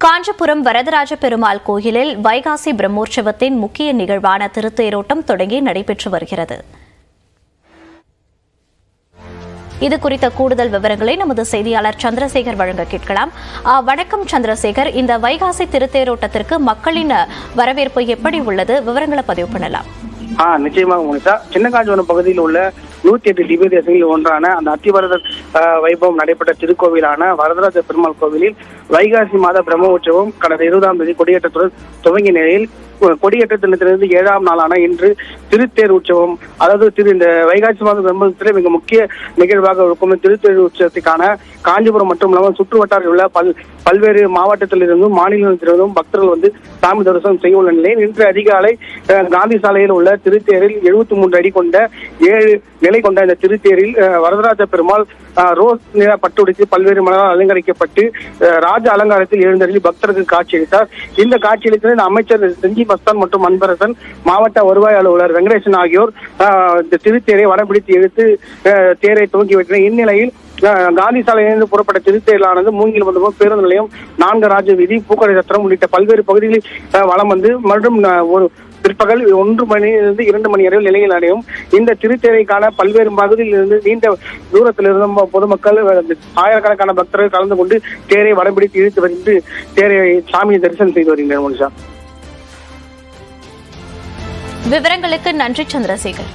காஞ்சிபுரம் வரதராஜ பெருமாள் கோயிலில் வைகாசி பிரம்மோற்சவத்தின் முக்கிய நிகழ்வான திருத்தேரோட்டம் தொடங்கி நடைபெற்று வருகிறது. இது குறித்த கூடுதல் விவரங்களை நமது செய்தியாளர் சந்திரசேகர் வழங்க கேட்கலாம். வணக்கம் சந்திரசேகர், இந்த வைகாசி திருத்தேரோட்டத்திற்கு மக்களின் வரவேற்பு எப்படி உள்ளது? விவரங்களை பதிவு பண்ணலாம். நிச்சயமாக மோனிஷா, சின்ன காஞ்சிபுரம் பகுதியில் உள்ள 108 திவ்ய தேசங்களில் ஒன்றான அந்த அத்திவரதர் வைபவம் நடைபெற்ற திருக்கோவிலான வரதராஜ பெருமாள் கோவிலில் வைகாசி மாத பிரம்ம உற்சவம் கடந்த 20ஆம் தேதி கொடியேற்றத்துடன் துவங்கிய நிலையில் கொடியேற்ற தினத்திலிருந்து 7ஆம் நாளான இன்று திருத்தேர் உற்சவம், அதாவது இந்த வைகாசி மாத பிரம்மோற்சவத்தில் மிக முக்கிய நிகழ்வாக இருக்கும் திருத்தேர் உற்சவத்துக்கான காஞ்சிபுரம் மட்டும் இல்லாமல் சுற்று வட்டாரில் உள்ள பல்வேறு மாவட்டத்திலிருந்தும் மாநிலத்திலிருந்தும் பக்தர்கள் சாமி தரிசனம் செய்ய உள்ள நிலையில் இன்று அதிகாலை காந்தி சாலையில் உள்ள திருத்தேரில் 73 அடி கொண்ட 7 நிலை கொண்ட இந்த திருத்தேரில் வரதராஜ பெருமாள் ரோஸ் நிற பட்டுடித்து பல்வேறு மலரால் அலங்கரிக்கப்பட்டு ராஜ அலங்காரத்தில் எழுந்தருளி பக்தருக்கு காட்சியளித்தார். இந்த காட்சியளித்த அமைச்சர் செஞ்சி மஸ்தான் மற்றும் அன்பரசன், மாவட்ட வருவாய் அலுவலர் வெங்கடேசன் ஆகியோர் இந்த திருத்தேரை வடம்பிடித்து இழுத்து தேரை துவங்கி வைத்தனர். இந்நிலையில் காந்தி சாலையிலிருந்து புறப்பட்ட திருத்தேரிலானது மூங்கில் மண்டபம், பேருந்து நிலையம், 4 ராஜ வீதி, பூக்கடை சத்திரம் உள்ளிட்ட பல்வேறு பகுதிகளில் வலம் வந்து மற்றும் ஒரு பிற்பகல் 1 மணியிலிருந்து 2 மணி வரை நிலையில் அடையும். இந்த திருத்தேரைக்கான பல்வேறு பகுதியில் இருந்து நீண்ட தூரத்தில் இருந்த பொதுமக்கள் ஆயிரக்கணக்கான பக்தர்கள் கலந்து கொண்டு தேரை வடம்பிடித்து இழுத்து வந்து தேரை சாமியை தரிசனம் செய்து வருகின்றனர். விவரங்களுக்கு நன்றி சந்திரசேகர்.